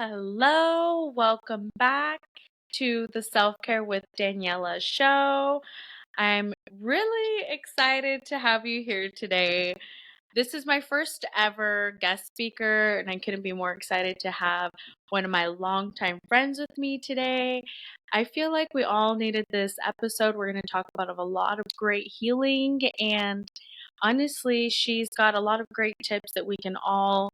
Hello, welcome back to the Self Care with Daniela show. I'm really excited to have you here today. This is my first ever guest speaker, and I couldn't be more excited to have one of my longtime friends with me today. I feel like we all needed this episode. We're going to talk about a lot of great healing, and honestly, she's got a lot of great tips that we can all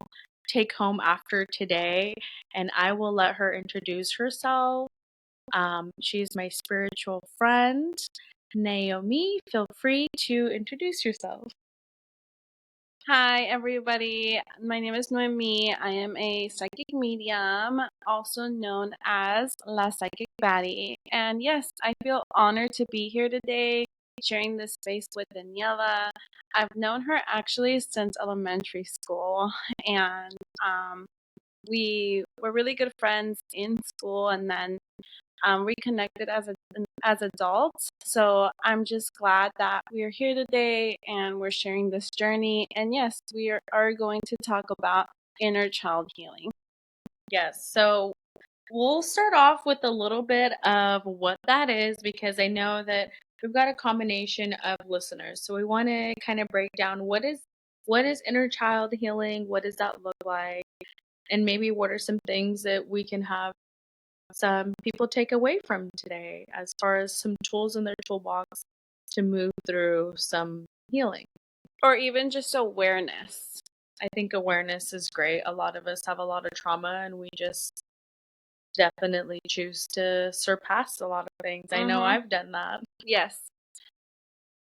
take home after today. And I will let her introduce herself. She's my spiritual friend, Naomi. Feel free to introduce yourself. Hi, everybody. My name is Noemi. I am a psychic medium, also known as La Psychic Baddie. And yes, I feel honored to be here today sharing this space with Daniela. I've known her actually since elementary school, and we were really good friends in school, and then reconnected as adults. So I'm just glad that we are here today and we're sharing this journey. And yes, we are going to talk about inner child healing. Yes, so we'll start off with a little bit of what that is because I know that we've got a combination of listeners. So we want to kind of break down what is inner child healing, what does that look like, and maybe what are some things that we can have some people take away from today as far as some tools in their toolbox to move through some healing. Or even just awareness. I think awareness is great. A lot of us have a lot of trauma and we just definitely choose to surpass a lot of things. I know I've done that. Yes.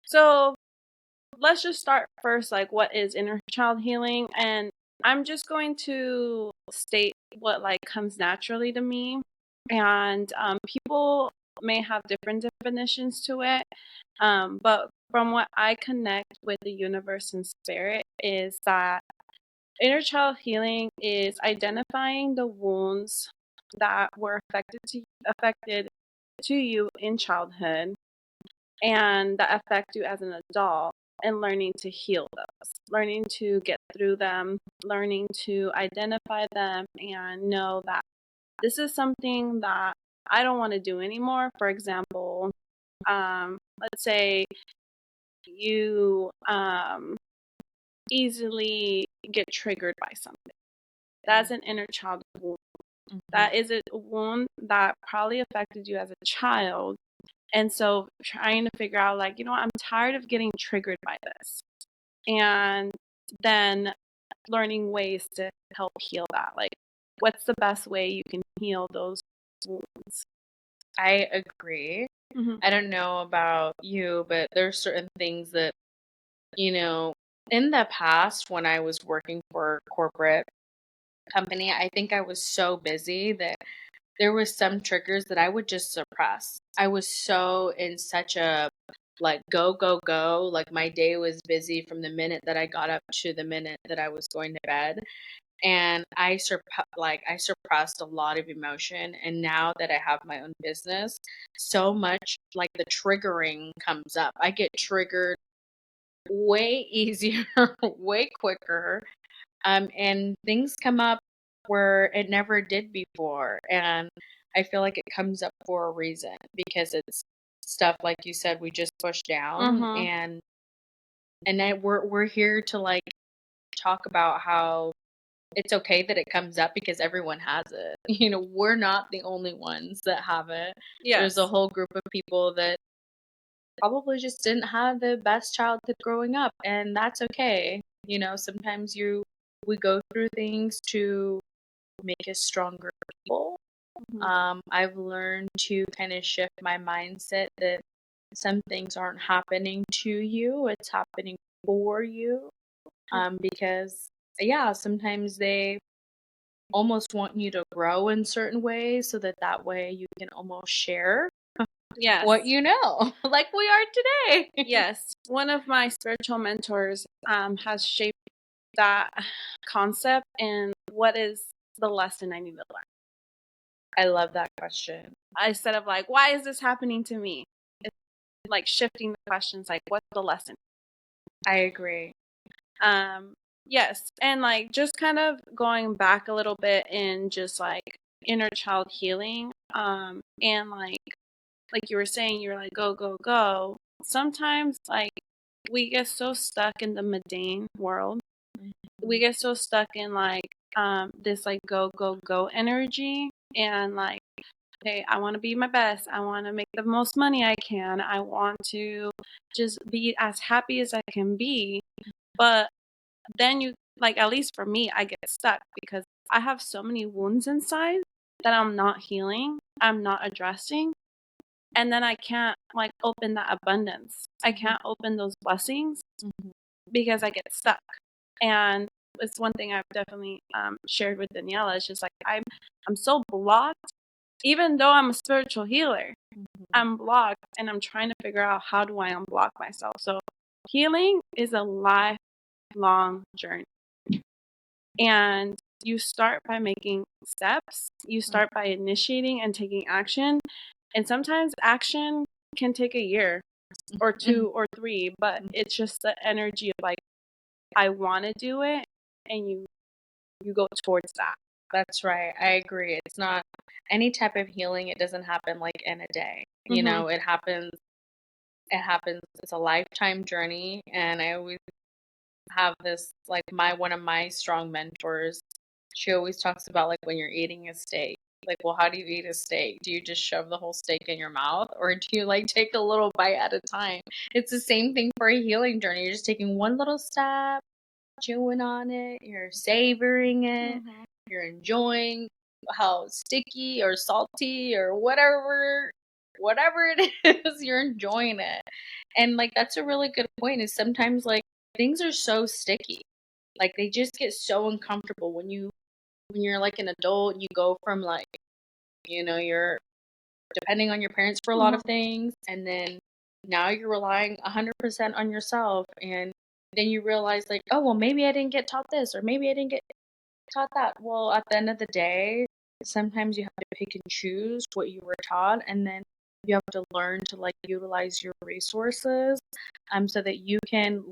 So let's just start first, like, what is inner child healing? And I'm just going to state what like comes naturally to me. And people may have different definitions to it. But from what I connect with the universe and spirit is that inner child healing is identifying the wounds that were affected to you in childhood and that affect you as an adult, and learning to heal those, learning to get through them, learning to identify them and know that this is something that I don't want to do anymore. For example, let's say you easily get triggered by something. That's an inner child wound. That is a wound that probably affected you as a child. And so trying to figure out, like, I'm tired of getting triggered by this. And then learning ways to help heal that. Like, what's the best way you can heal those wounds? I agree. I don't know about you, but there's certain things that, in the past when I was working for a corporate company, I think I was so busy that there was some triggers that I would just suppress. I was so in such a like go go go, like my day was busy from the minute that I got up to the minute that I was going to bed, and I suppressed a lot of emotion. And now that I have my own business, so much like the triggering comes up. I get triggered way easier, way quicker, and things come up where it never did before. And I feel like it comes up for a reason because it's stuff like you said we just push down, and we're here to like talk about how it's okay that it comes up because everyone has it. We're not the only ones that have it. There's a whole group of people that probably just didn't have the best childhood growing up, and that's okay. Sometimes we go through things to make us stronger people. I've learned to kind of shift my mindset that some things aren't happening to you, it's happening for you. Because yeah, sometimes they almost want you to grow in certain ways so that way you can almost share what you know, like we are today. Yes. One of my spiritual mentors has shaped that concept. And what is the lesson I need to learn? I love that question. Instead of like, why is this happening to me? It's like shifting the questions, like, what's the lesson? I agree. Yes. And like just kind of going back a little bit in just like inner child healing. And like you were saying, you're like, go, go, go. Sometimes like we get so stuck in the mundane world. We get so stuck in like this like go, go, go energy, and like, okay, I want to be my best. I want to make the most money I can. I want to just be as happy as I can be. But then you, like, at least for me, I get stuck because I have so many wounds inside that I'm not healing, I'm not addressing. And then I can't like open that abundance. I can't open those blessings because I get stuck. And it's one thing I've definitely shared with Daniela. It's just like I'm so blocked, even though I'm a spiritual healer. I'm blocked, and I'm trying to figure out how do I unblock myself. So healing is a lifelong journey, and you start by making steps. You start by initiating and taking action, and sometimes action can take a year or two or three, but it's just the energy of like, I want to do it, and you go towards that. That's right. I agree. It's not any type of healing. It doesn't happen like in a day. You know, it happens. It happens. It's a lifetime journey. And I always have this, like, one of my strong mentors. She always talks about like when you're eating a steak. Like, well, how do you eat a steak? Do you just shove the whole steak in your mouth, or do you like take a little bite at a time? It's the same thing for a healing journey. You're just taking one little step, chewing on it, you're savoring it, you're enjoying how sticky or salty or whatever it is, you're enjoying it. And like that's a really good point, is sometimes like things are so sticky. Like they just get so uncomfortable when you're like an adult, you go from like, you're depending on your parents for a lot of things, and then now you're relying 100% on yourself, and then you realize like, oh well, maybe I didn't get taught this, or maybe I didn't get taught that. Well, at the end of the day, sometimes you have to pick and choose what you were taught, and then you have to learn to like utilize your resources, so that you can,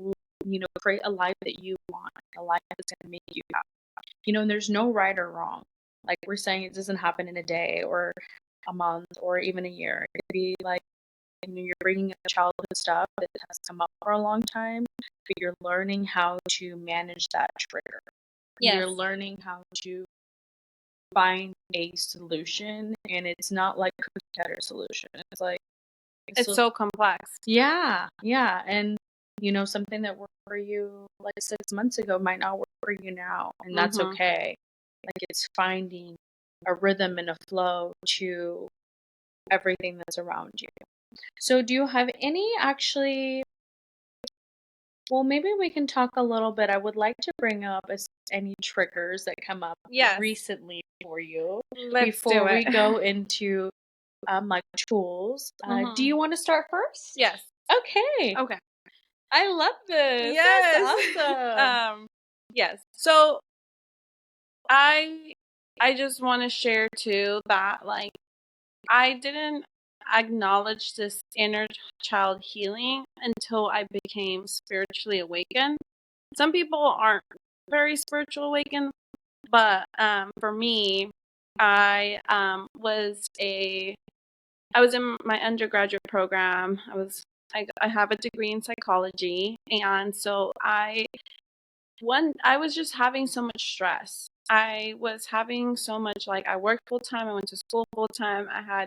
create a life that you want, a life that's going to make you happy. And there's no right or wrong. Like we're saying, it doesn't happen in a day or a month or even a year. It could be like, you're bringing up childhood stuff that has come up for a long time, but you're learning how to manage that trigger. Yes. You're learning how to find a solution, and it's not like cookie cutter solution. It's like it's so complex. Yeah, yeah, and something that worked for you like 6 months ago might not work for you now, and that's okay. Like it's finding a rhythm and a flow to everything that's around you. So, do you have well, maybe we can talk a little bit. I would like to bring up any triggers that come up recently for you before we go into like tools. Do you want to start first? Yes. Okay. Okay. I love this. Yes. That's awesome. Yes. So I just want to share too that like I didn't acknowledge this inner child healing until I became spiritually awakened. Some people aren't very spiritual awakened, but for me, I was in my undergraduate program. I have a degree in psychology, and so I was just having so much stress. I was having so much, like, I worked full time, I went to school full time, I had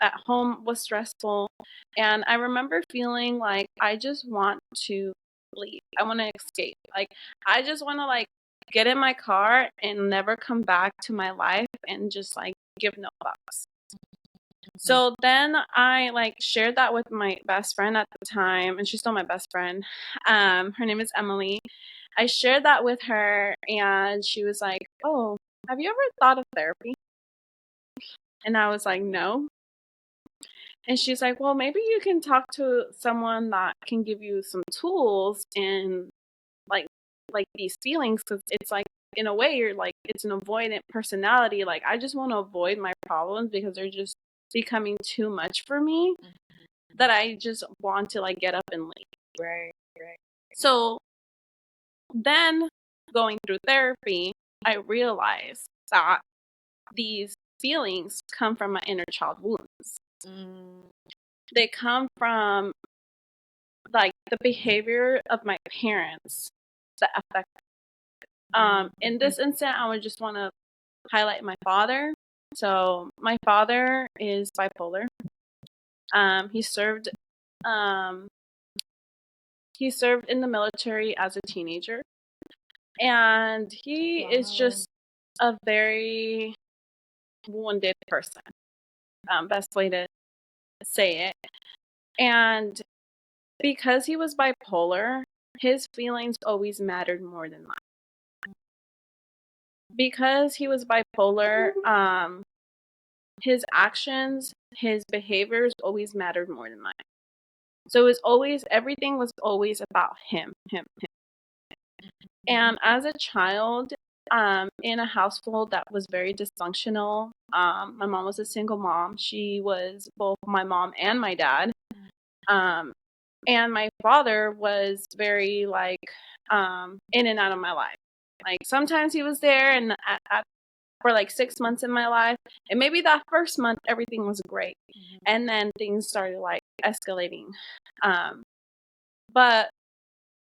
at home was stressful, and I remember feeling like I just want to leave. I want to escape. Like I just want to like get in my car and never come back to my life and just like give no fucks. So then I like shared that with my best friend at the time, and she's still my best friend. Her name is Emily. I shared that with her, and she was like, "Oh, have you ever thought of therapy?" And I was like, "No." And she's like, "Well, maybe you can talk to someone that can give you some tools and like these feelings, because it's like in a way you're like, it's an avoidant personality. Like I just want to avoid my problems because they're just becoming too much for me, that I just want to like get up and leave." Right. So then going through therapy, I realized that these feelings come from my inner child wounds. They come from like the behavior of my parents that affect. In this instant, I would just want to highlight my father. So my father is bipolar. He served in the military as a teenager, and he is just a very wounded person. Best way to say it. And because he was bipolar, his feelings always mattered more than mine. Because he was bipolar, his actions, his behaviors always mattered more than mine. So everything was always about him. And as a child, in a household that was very dysfunctional, my mom was a single mom. She was both my mom and my dad. And my father was very in and out of my life. Like sometimes he was there and for like 6 months in my life, and maybe that first month everything was great, and then things started like escalating. But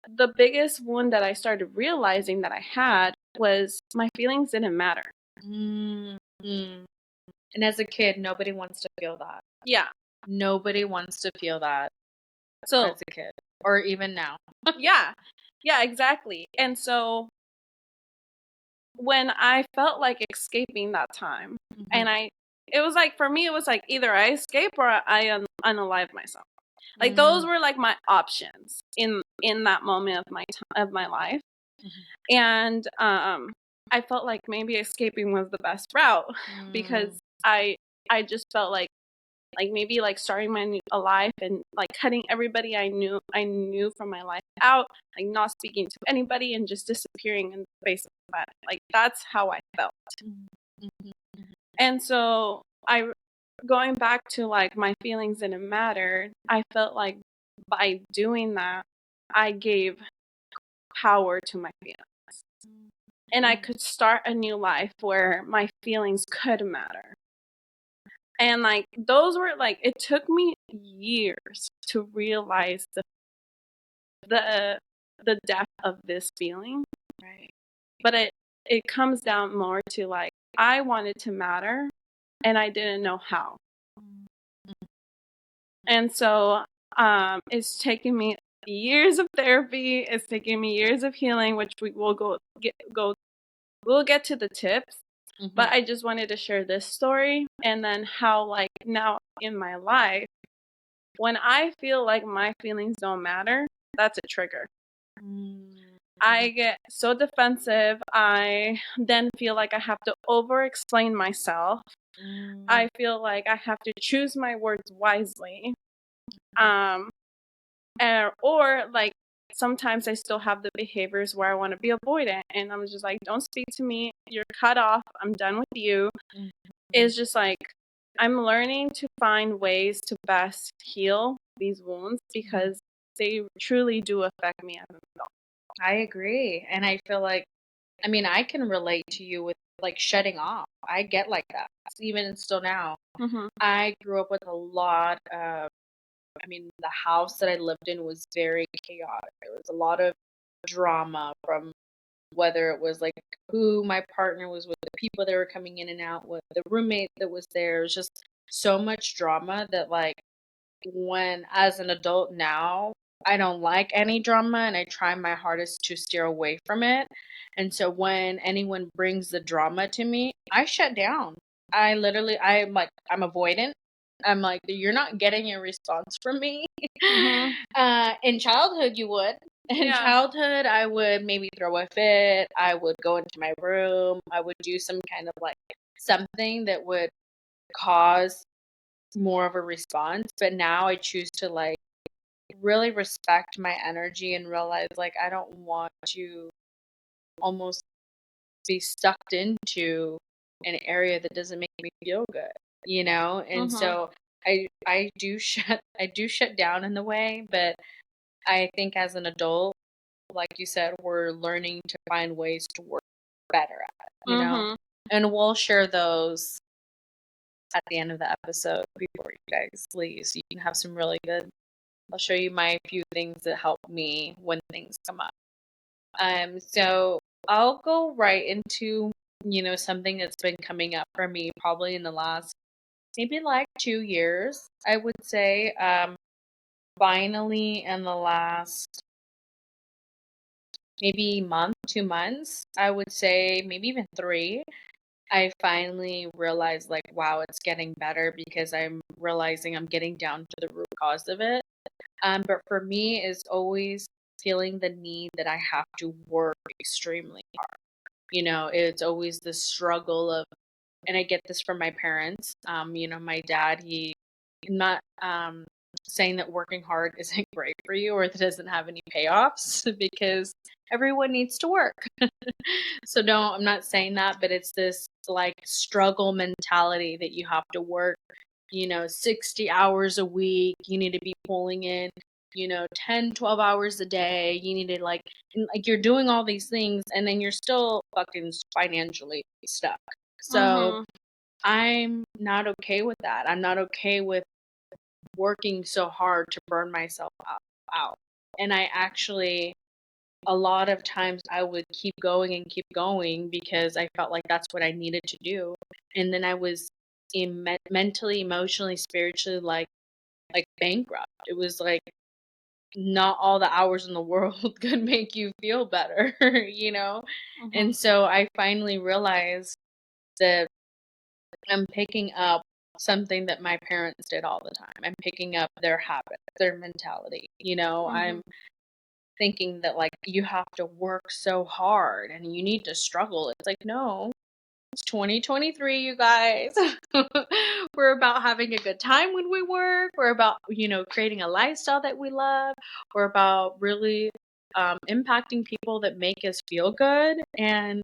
the biggest one that I started realizing that I had was my feelings didn't matter. And as a kid, nobody wants to feel that. Yeah. Nobody wants to feel that. So as a kid, or even now. Yeah, exactly. And so when I felt like escaping that time, and it was like, for me, it was like either I escape or I unalive myself. Like those were like my options in that moment of my life. And I felt like maybe escaping was the best route because I just felt like maybe like starting a life and like cutting everybody I knew from my life out, like not speaking to anybody and just disappearing in the face of the planet. Like that's how I felt. And so going back to like my feelings didn't matter, I felt like by doing that, I gave power to my feelings. And I could start a new life where my feelings could matter. And like those were like, it took me years to realize the depth of this feeling. Right. But it comes down more to like I wanted to matter and I didn't know how. And so it's taken me years of therapy, it's taken me years of healing, which we'll get to the tips. But I just wanted to share this story, and then how like now in my life, when I feel like my feelings don't matter, that's a trigger. I get so defensive. I then feel like I have to over-explain myself. I feel like I have to choose my words wisely. Or like sometimes I still have the behaviors where I want to be avoidant, and I'm just like, don't speak to me. You're cut off. I'm done with you. It's just like I'm learning to find ways to best heal these wounds because they truly do affect me as an adult. I agree. And I feel like, I mean, I can relate to you with like shutting off. I get like that, even still now. I grew up with a lot of, the house that I lived in was very chaotic. There was a lot of drama, from whether it was like who my partner was with, the people that were coming in and out, with the roommate that was there. It was just so much drama that like when as an adult now, I don't like any drama and I try my hardest to steer away from it. And so when anyone brings the drama to me, I shut down. I'm avoidant. I'm like, you're not getting a response from me. In childhood, you would. In childhood, I would maybe throw a fit. I would go into my room. I would do some kind of like something that would cause more of a response. But now I choose to like really respect my energy and realize like I don't want to almost be sucked into an area that doesn't make me feel good, And so I do shut down in the way, but I think as an adult, like you said, we're learning to find ways to work better at it, you know? Mm-hmm. And we'll share those at the end of the episode before you guys leave. So you can have some really good, I'll show you my few things that help me when things come up. So I'll go right into, something that's been coming up for me probably in the last maybe like 2 years, I would say. Finally in the last maybe month, 2 months, I would say maybe even three, I finally realized like, wow, it's getting better because I'm realizing I'm getting down to the root cause of it. But for me, is always feeling the need that I have to work extremely hard. It's always the struggle of, and I get this from my parents. My dad, he not saying that working hard isn't great for you or that it doesn't have any payoffs because everyone needs to work. So I'm not saying that, but it's this like struggle mentality that you have to work, 60 hours a week. You need to be pulling in, 10, 12 hours a day. You need to like you're doing all these things and then you're still fucking financially stuck. So Mm-hmm. I'm not okay with that. I'm not okay with working so hard to burn myself out. And I actually, a lot of times, I would keep going and keep going because I felt like that's what I needed to do. And then I was mentally, emotionally, spiritually, like bankrupt. It was like not all the hours in the world could make you feel better, you know? Mm-hmm. And so I finally realized that I'm picking up something that my parents did all the time. I'm picking up their habits, their mentality. Mm-hmm. I'm thinking that like you have to work so hard and you need to struggle. It's like, no, it's 2023, you guys. We're about having a good time when we work. We're about, creating a lifestyle that we love. We're about really impacting people that make us feel good and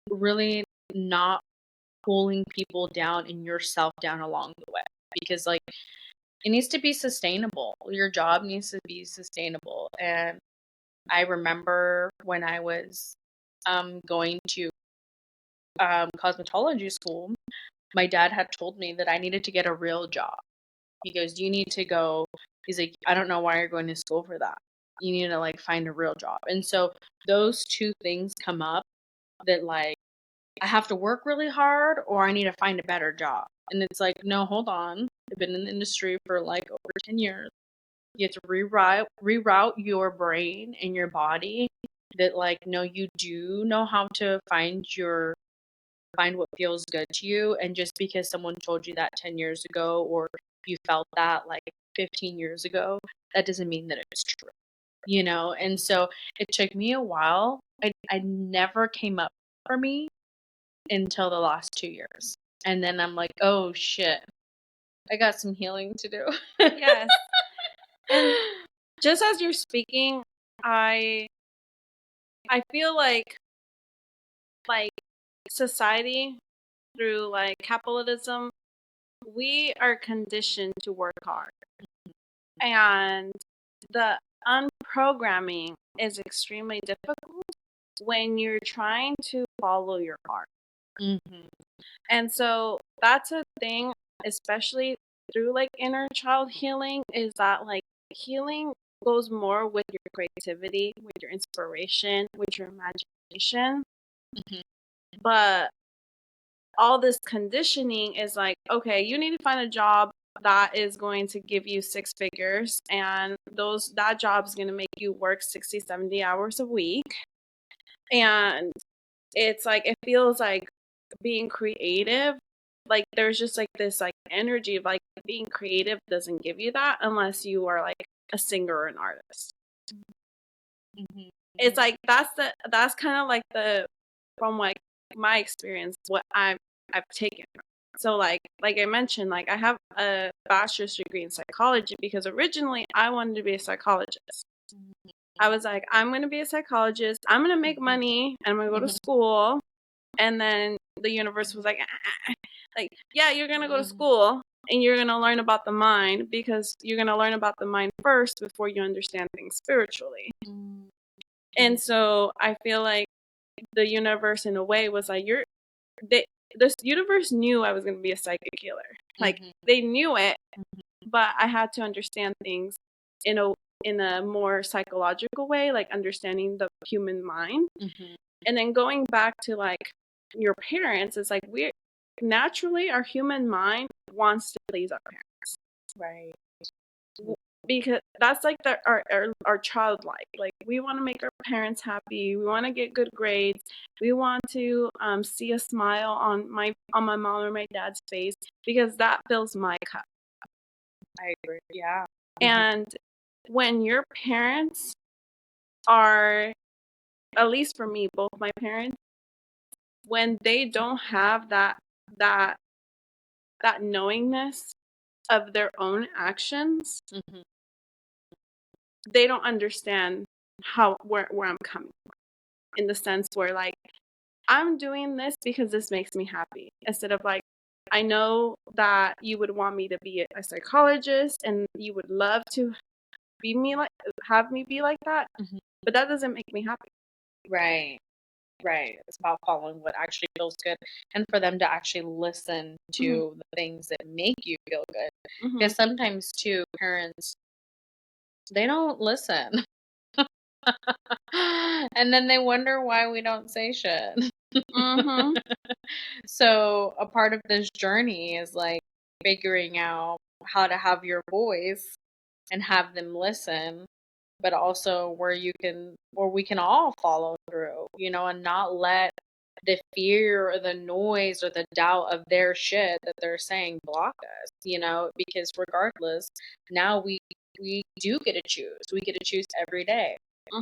really not pulling people down and yourself down along the way. Because, like, it needs to be sustainable. Your job needs to be sustainable. And I remember when I was going to cosmetology school, my dad had told me that I needed to get a real job. He goes, "You need to go." He's like, "I don't know why you're going to school for that. You need to like find a real job." And so those two things come up that like I have to work really hard or I need to find a better job. And it's like, no, hold on. I've been in the industry for like over 10 years. You have to reroute your brain and your body that like, no, you do know how to find what feels good to you. And just because someone told you that 10 years ago or you felt that like 15 years ago, that doesn't mean that it's true. And so it took me a while. I never came up for me until the last 2 years. And then I'm like, oh shit, I got some healing to do. Yes. And just as you're speaking, I feel like society through like capitalism, we are conditioned to work hard. And the unprogramming is extremely difficult when you're trying to follow your heart. Mm-hmm. And so that's a thing, especially through like inner child healing, is that like healing goes more with your creativity, with your inspiration, with your imagination. Mm-hmm. But all this conditioning is like, okay, you need to find a job that is going to give you six figures, and that job is going to make you work 60, 70 hours a week. And it's like, it feels like being creative, like there's just like this like energy of like being creative doesn't give you that unless you are like a singer or an artist. Mm-hmm. It's like that's kind of like the from like my experience what I've taken. So like I mentioned, like I have a bachelor's degree in psychology because originally I wanted to be a psychologist. I was like, I'm going to be a psychologist. I'm going to make money and I'm going to go to school. And then the universe was like, like, yeah, you're going to go to school and you're going to learn about the mind because you're going to learn about the mind first before you understand things spiritually. And so I feel like the universe, in a way, was like, this universe knew I was going to be a psychic healer. Like, they knew it, but I had to understand things in a more psychological way, like understanding the human mind. And then going back to like your parents, it's like naturally our human mind wants to please our parents. Right. Because that's like our childlike. Like, we want to make our parents happy. We want to get good grades. We want to see a smile on my mom or my dad's face, because that fills my cup. I agree. Yeah. And when your parents are, at least for me, both my parents, when they don't have that knowingness of their own actions, they don't understand where I'm coming from, in the sense where, like, I'm doing this because this makes me happy, instead of like, I know that you would want me to be a psychologist and you would love to have me be like that, but that doesn't make me happy. Right. It's about following what actually feels good, and for them to actually listen to the things that make you feel good. Because sometimes too, parents, they don't listen. And then they wonder why we don't say shit. So a part of this journey is like figuring out how to have your voice and have them listen, but also where we can all follow through, and not let the fear or the noise or the doubt of their shit that they're saying block us, because regardless, now we do get to choose. We get to choose every day.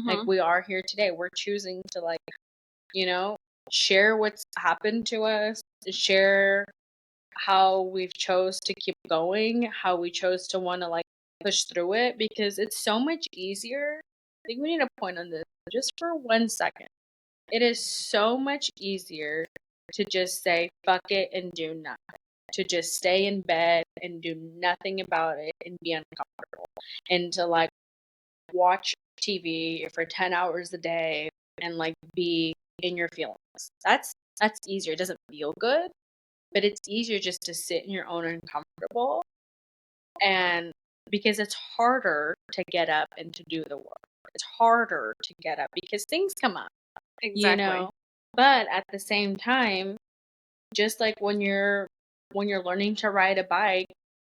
Like, we are here today. We're choosing to, like, share what's happened to us, share how we've chose to keep going, how we chose to want to, like, push through it, because it's so much easier. I think we need to point on this just for 1 second. It is so much easier to just say fuck it and do nothing. To just stay in bed and do nothing about it and be uncomfortable. And to, like, watch TV for 10 hours a day and, like, be in your feelings. That's easier. It doesn't feel good, but it's easier just to sit in your own uncomfortable. And because it's harder to get up and to do the work. It's harder to get up because things come up. Exactly. But at the same time, just like when you're learning to ride a bike,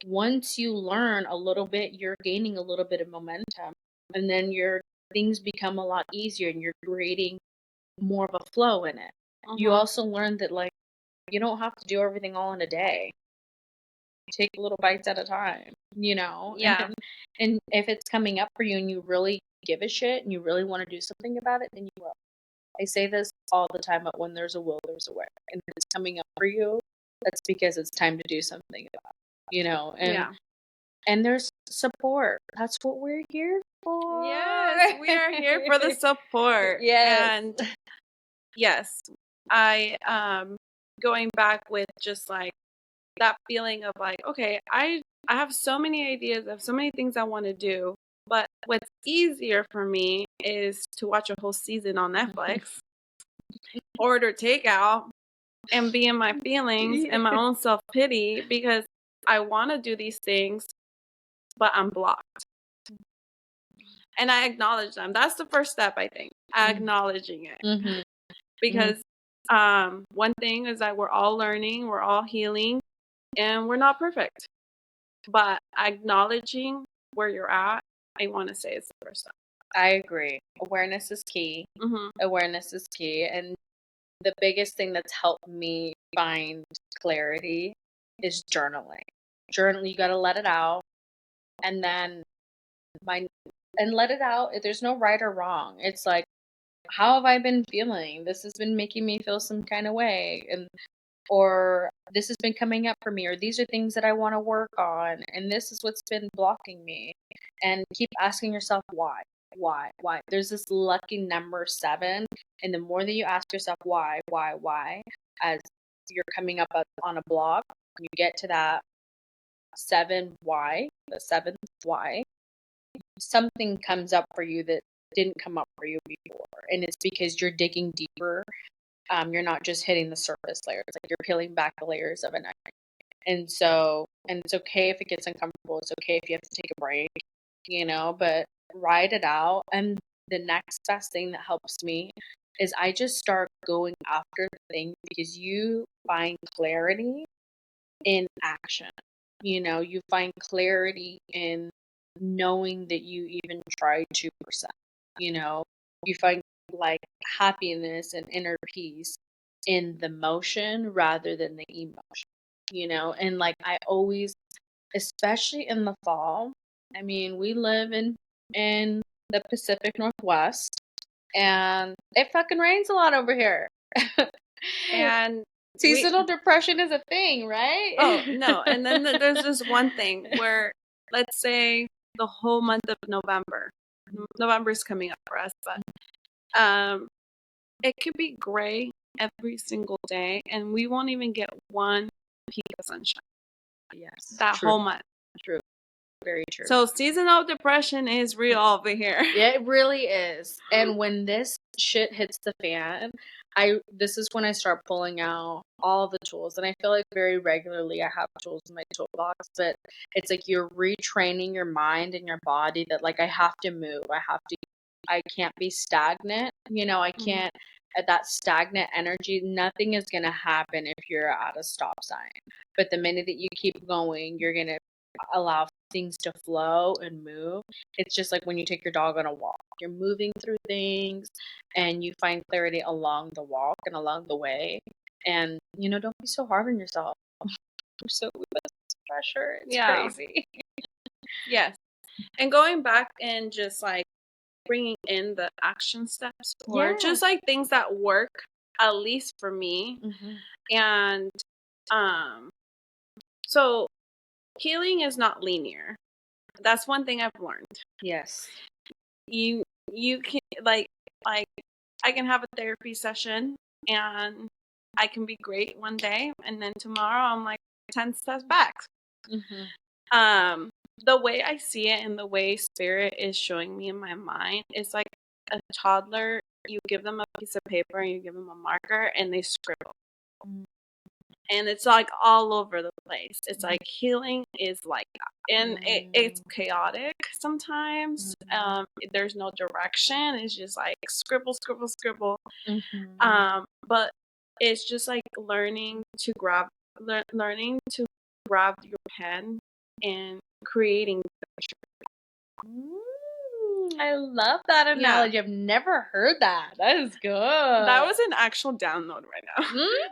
once you learn a little bit, you're gaining a little bit of momentum, and then your things become a lot easier and you're creating more of a flow in it. You also learn that, like, you don't have to do everything all in a day. Take little bites at a time, Yeah. And if it's coming up for you and you really give a shit and you really want to do something about it, then you will. I say this all the time, but when there's a will, there's a way. And if it's coming up for you, that's because it's time to do something about it, and there's support. That's what we're here for. Yes, we are here for the support. Yes. And yes, I going back with just like that feeling of like, okay, I have so many ideas, I have so many things I want to do, but what's easier for me is to watch a whole season on Netflix, order takeout, and be in my feelings and my own self-pity, because I want to do these things, but I'm blocked. And I acknowledge them. That's the first step, I think, acknowledging it. Because one thing is that we're all learning, we're all healing, and we're not perfect. But acknowledging where you're at, I want to say, is the first step. I agree. Awareness is key. Awareness is key. And the biggest thing that's helped me find clarity is journaling. You got to let it out. And then let it out. There's no right or wrong. It's like, how have I been feeling? This has been making me feel some kind of way. Or this has been coming up for me, or these are things that I want to work on, and this is what's been blocking me. And keep asking yourself why. There's this lucky number 7, and the more that you ask yourself why, as you're coming up on a block, you get to that 7 why, the 7th why, something comes up for you that didn't come up for you before. And it's because you're digging deeper. You're not just hitting the surface layers. Like you're peeling back the layers of an onion. And so, and it's okay if it gets uncomfortable. It's okay if you have to take a break, but ride it out. And the next best thing that helps me is I just start going after the thing because you find clarity in action. You find clarity in knowing that you even tried 2%. You find like happiness and inner peace in the motion rather than the emotion. And like I always, especially in the fall, I mean, we live in the Pacific Northwest and it fucking rains a lot over here. And seasonal depression is a thing, right? Oh, no. And then there's this one thing where, let's say, the whole month of November. November is coming up for us, but it could be gray every single day, and we won't even get one peak of sunshine. Yes. That true. whole month. True. Very true. So seasonal depression is real over here. Yeah, it really is. And when this shit hits the fan, this is when I start pulling out all the tools. And I feel like very regularly I have tools in my toolbox, but it's like you're retraining your mind and your body that like I have to move. I can't be stagnant. I can't at that stagnant energy, nothing is going to happen if you're at a stop sign. But the minute that you keep going, you're going to allow things to flow and move. It's just like when you take your dog on a walk. You're moving through things and you find clarity along the walk and along the way. And, don't be so hard on yourself. You're so with this pressure. It's crazy. Yes. And going back and just like bringing in the action steps or just like things that work, at least for me. And so healing is not linear. That's one thing I've learned. Yes. You can like I can have a therapy session and I can be great one day and then tomorrow I'm like 10 steps back. The way I see it and the way spirit is showing me in my mind is like a toddler. You give them a piece of paper and you give them a marker and they scribble. And it's like all over the place. It's like healing is like that. And it's chaotic sometimes. There's no direction. It's just like scribble, scribble, scribble. But it's just like learning to grab your pen and creating picture. I love that analogy. I've never heard that. That is good. That was an actual download right now.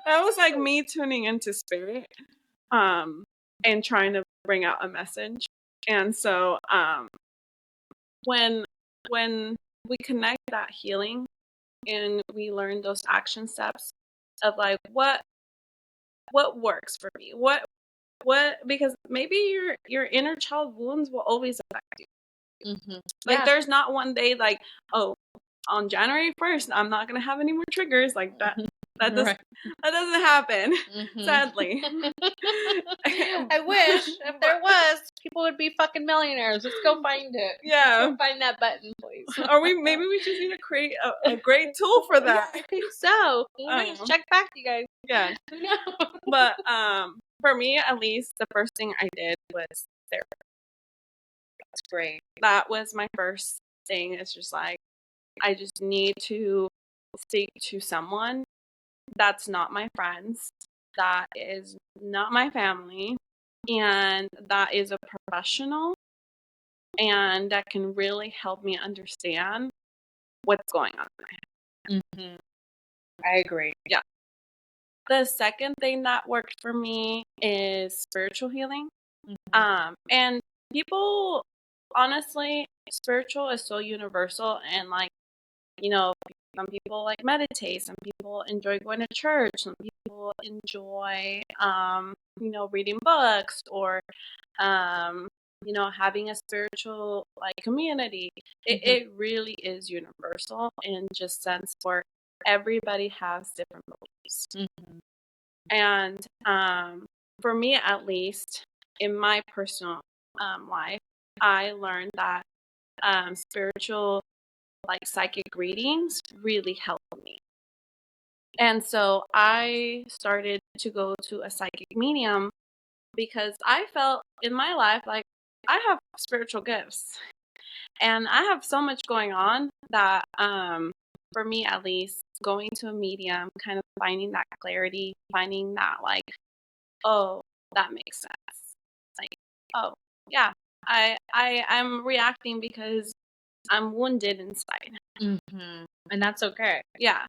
That was like me tuning into spirit, and trying to bring out a message. And so, when we connect that healing and we learn those action steps of like what works for me, what because maybe your inner child wounds will always affect you. Like there's not one day like, oh, on January 1st I'm not gonna have any more triggers like that. That doesn't happen, sadly. I wish if there was, people would be fucking millionaires. Let's go find it. Yeah, let's go find that button, please. Or maybe we just need to create a great tool for that. I think so. Check back, you guys. Yeah. But for me, at least, the first thing I did was therapy. That's great. That was my first thing. It's just like, I just need to speak to someone that's not my friends, that is not my family, and that is a professional, and that can really help me understand what's going on in my head. I agree. Yeah. The second thing that worked for me is spiritual healing. And people, honestly, spiritual is so universal, and like, some people like meditate, some people enjoy going to church, some people enjoy reading books or having a spiritual like community. It really is universal in just sense where everybody has different beliefs. And for me, at least in my personal life, I learned that spiritual like psychic readings really helped me. And so I started to go to a psychic medium because I felt in my life like I have spiritual gifts and I have so much going on that, for me at least, going to a medium, kind of finding that clarity, finding that like, oh, that makes sense. Like, oh, yeah, I'm reacting because I'm wounded inside. Mm-hmm. And that's okay. Yeah.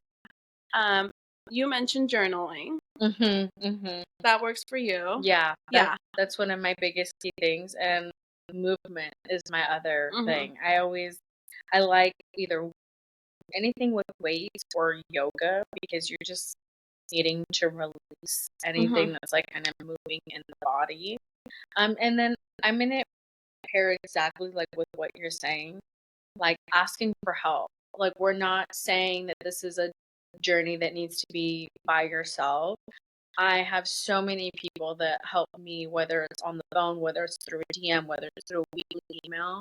You mentioned journaling. Mm-hmm. Mm-hmm. That works for you. Yeah. Yeah. That's one of my biggest key things. And movement is my other thing. I like either anything with weights or yoga because you're just needing to release anything that's like kind of moving in the body. And then I'm in it pair exactly like with what you're saying, like asking for help. Like we're not saying that this is a journey that needs to be by yourself. I have so many people that help me, whether it's on the phone, whether it's through a DM, whether it's through a weekly email.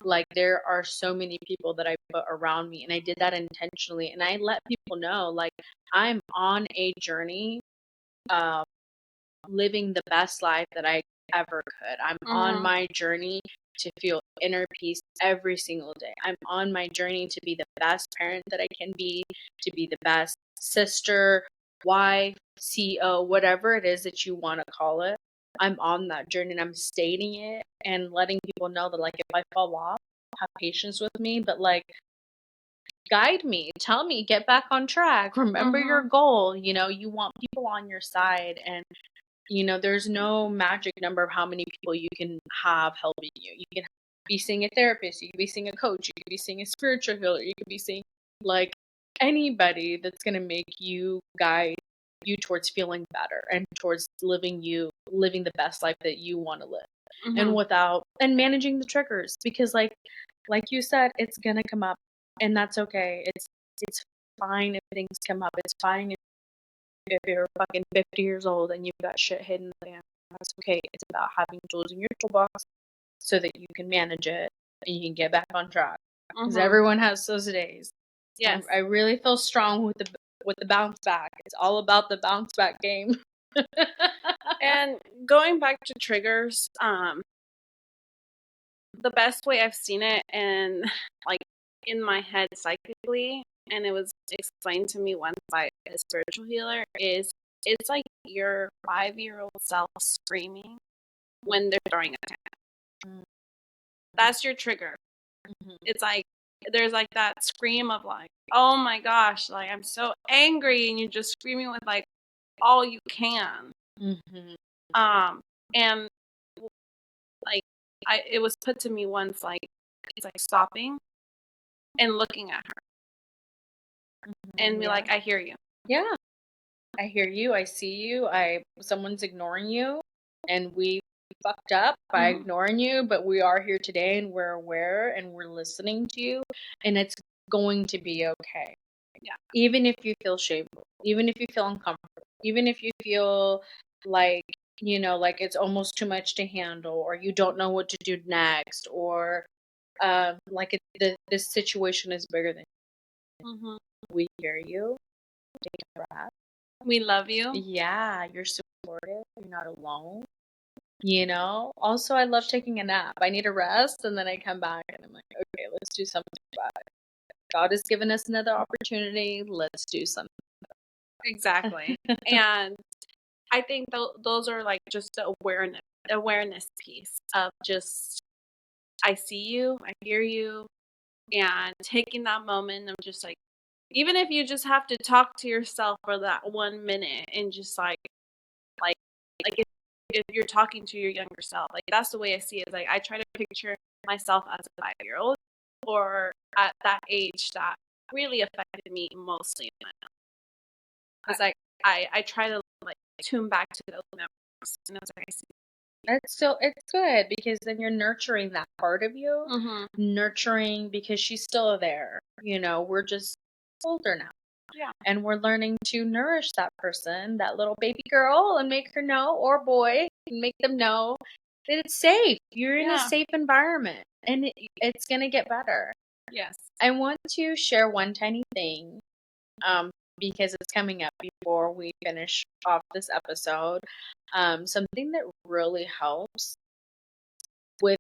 Like there are so many people that I put around me, and I did that intentionally. And I let people know, like I'm on a journey, living the best life that I ever could. I'm on my journey to feel inner peace every single day. I'm on my journey to be the best parent that I can be, to be the best sister, wife, CEO, whatever it is that you want to call it. I'm on that journey and I'm stating it and letting people know that like if I fall off, have patience with me, but like guide me, tell me, get back on track, remember your goal. You know, you want people on your side, and you know, there's no magic number of how many people you can have helping you. You can be seeing a therapist, you can be seeing a coach, you can be seeing a spiritual healer, you can be seeing like anybody that's going to make you guide you towards feeling better and towards living the best life that you want to live. And without and managing the triggers, because like you said, it's going to come up, and that's okay. It's fine if things come up. It's fine if you're fucking 50 years old and you've got shit hidden in the fan. That's okay. It's about having tools in your toolbox so that you can manage it and you can get back on track. Because everyone has those days. Yes. I really feel strong with the bounce back. It's all about the bounce back game. And going back to triggers, the best way I've seen it and like in my head psychically, and it was explained to me once by a spiritual healer, is it's like your 5-year-old self screaming when they're throwing a tantrum. That's your trigger. It's like there's like that scream of like, oh my gosh, like I'm so angry, and you're just screaming with like all you can. And like it was put to me once, like it's like stopping and looking at her and be like, I hear you. Yeah. I hear you. I see you. Someone's ignoring you, and we fucked up by ignoring you, but we are here today and we're aware and we're listening to you, and it's going to be okay. Yeah. Even if you feel shameful, even if you feel uncomfortable, even if you feel like, you know, like it's almost too much to handle, or you don't know what to do next, or like this situation is bigger than you. We hear you. Take a breath. We love you. Yeah, you're supportive. You're not alone. You know? Also, I love taking a nap. I need a rest, and then I come back and I'm like, okay, let's do something about it. God has given us another opportunity. Let's do something. Exactly. And I think those are like just the awareness piece of just, I see you, I hear you, and taking that moment of just like, even if you just have to talk to yourself for that 1 minute and just like if you're talking to your younger self, like that's the way I see it. Like I try to picture myself as a 5-year-old or at that age that really affected me mostly. It's like I try to like tune back to those memories, and that's what I see. It's good because then you're nurturing that part of you, nurturing because she's still there. You know, we're just older now. Yeah. And we're learning to nourish that person, that little baby girl, and make her know, or boy, and make them know that it's safe. You're in a safe environment, and it's going to get better. Yes. I want to share one tiny thing, because it's coming up before we finish off this episode. Something that really helps with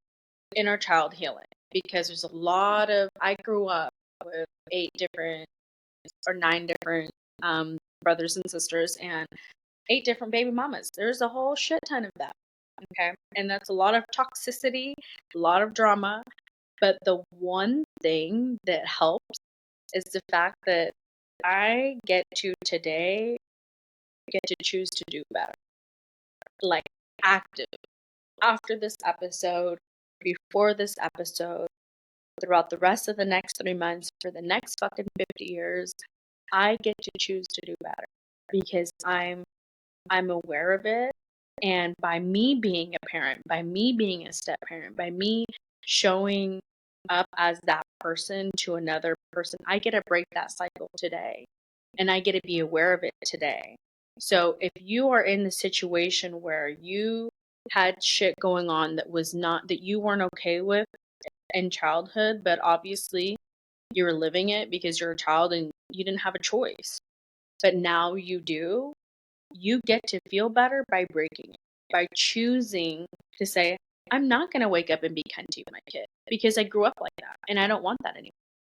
inner child healing, because there's a lot of, I grew up with 9 different brothers and sisters and 8 different baby mamas. There's a whole shit ton of them. Okay. And that's a lot of toxicity, a lot of drama. But the one thing that helps is the fact that I get to today get to choose to do better. Like, active. After this episode, before this episode, throughout the rest of the next 3 months, for the next fucking 50 years, I get to choose to do better because I'm aware of it. And by me being a parent, by me being a step parent, by me showing up as that person to another person, I get to break that cycle today. And I get to be aware of it today. So if you are in the situation where you had shit going on that you weren't okay with in childhood, but obviously you were living it because you're a child and you didn't have a choice, but now you do, you get to feel better by breaking it, by choosing to say, I'm not going to wake up and be cunty with my kid because I grew up like that and I don't want that anymore.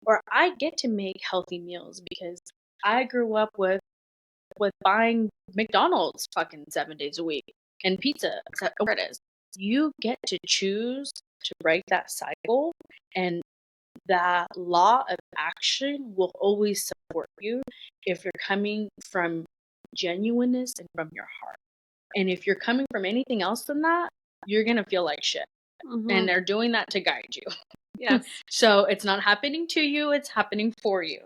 Or I get to make healthy meals because I grew up with buying McDonald's fucking 7 days a week and pizza, whatever it is. You get to choose to break that cycle, and that law of action will always support you if you're coming from genuineness and from your heart. And if you're coming from anything else than that, you're going to feel like shit. And they're doing that to guide you. Yes. So it's not happening to you, it's happening for you.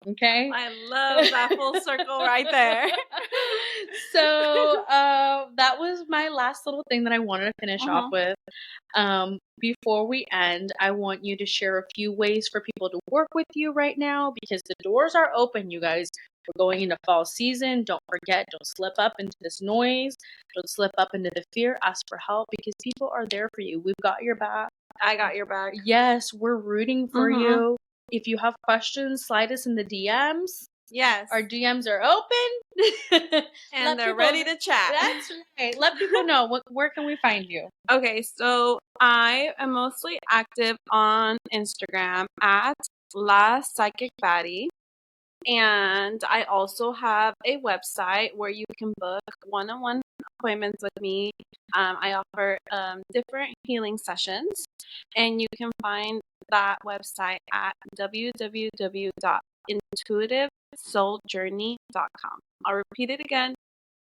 Okay? I love that full circle right there. So that was my last little thing that I wanted to finish off with. Before we end, I want you to share a few ways for people to work with you right now, because the doors are open, you guys. We're going into fall season. Don't forget, don't slip up into this noise. Don't slip up into the fear. Ask for help, because people are there for you. We've got your back. I got your back. Yes, we're rooting for you. If you have questions, slide us in the DMs. Yes. Our DMs are open. And they're ready to chat. That's right. Let people know. Where can we find you? Okay, so I am mostly active on Instagram at La Psychic Baddie. And I also have a website where you can book one-on-one appointments with me. I offer different healing sessions, and you can find that website at www.intuitivesouljourney.com. I'll repeat it again,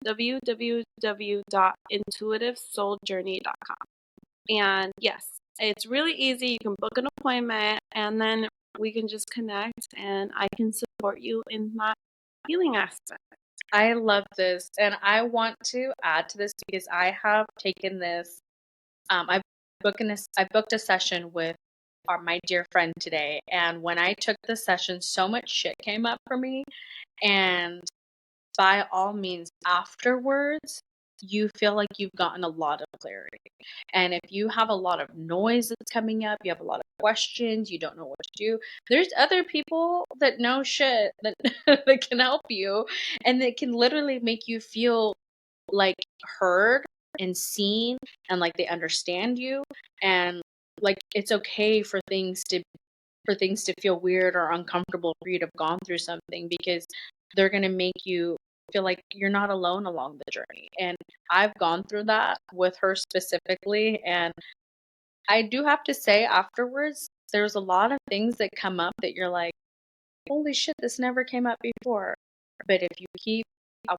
www.intuitivesouljourney.com. And yes, it's really easy. You can book an appointment, and then we can just connect, and I can support you in that healing aspect. I love this, and I want to add to this because I have taken this. I've booked a session with my dear friend today, and when I took the session, so much shit came up for me, and by all means, afterwards, you feel like you've gotten a lot of clarity. And if you have a lot of noise that's coming up, you have a lot of questions, you don't know what to do, there's other people that know shit that, that can help you, and that can literally make you feel like heard and seen, and like they understand you, and like it's okay for things to feel weird or uncomfortable for you to have gone through something, because they're going to make you feel like you're not alone along the journey. And I've gone through that with her specifically, and I do have to say, afterwards, there's a lot of things that come up that you're like, holy shit, this never came up before. But if you keep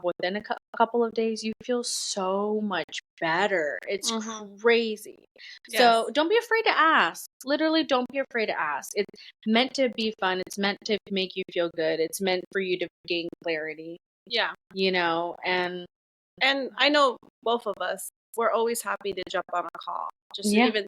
within a couple of days, you feel so much better. It's crazy. Yes. So don't be afraid to ask. Literally, don't be afraid to ask. It's meant to be fun. It's meant to make you feel good. It's meant for you to gain clarity. Yeah. You know, and I know both of us, we're always happy to jump on a call just to even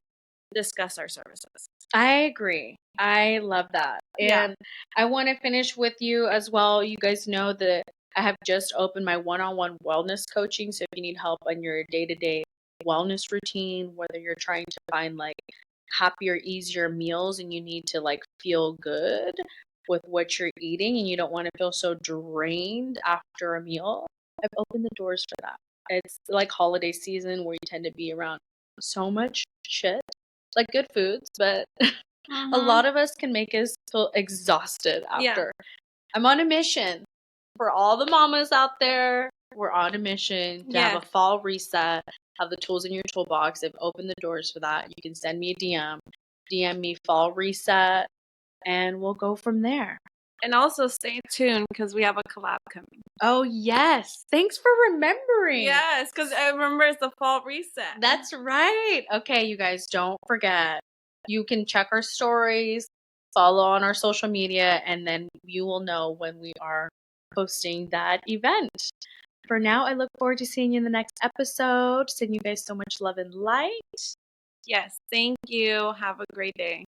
discuss our services. I agree. I love that. And I want to finish with you as well. You guys know that I have just opened my one-on-one wellness coaching. So if you need help on your day-to-day wellness routine, whether you're trying to find like happier, easier meals and you need to like feel good with what you're eating and you don't want to feel so drained after a meal, I've opened the doors for that. It's like holiday season where you tend to be around so much shit, like good foods, but a lot of us can make us feel exhausted after. Yeah. I'm on a mission for all the mamas out there. We're on a mission to have a fall reset, have the tools in your toolbox. I've opened the doors for that. You can send me a DM me fall reset, and we'll go from there. And also stay tuned because we have a collab coming. Oh, yes. Thanks for remembering. Yes, because I remember it's the fall reset. That's right. Okay, you guys, don't forget. You can check our stories, follow on our social media, and then you will know when we are posting that event. For now, I look forward to seeing you in the next episode. Sending you guys so much love and light. Yes, thank you. Have a great day.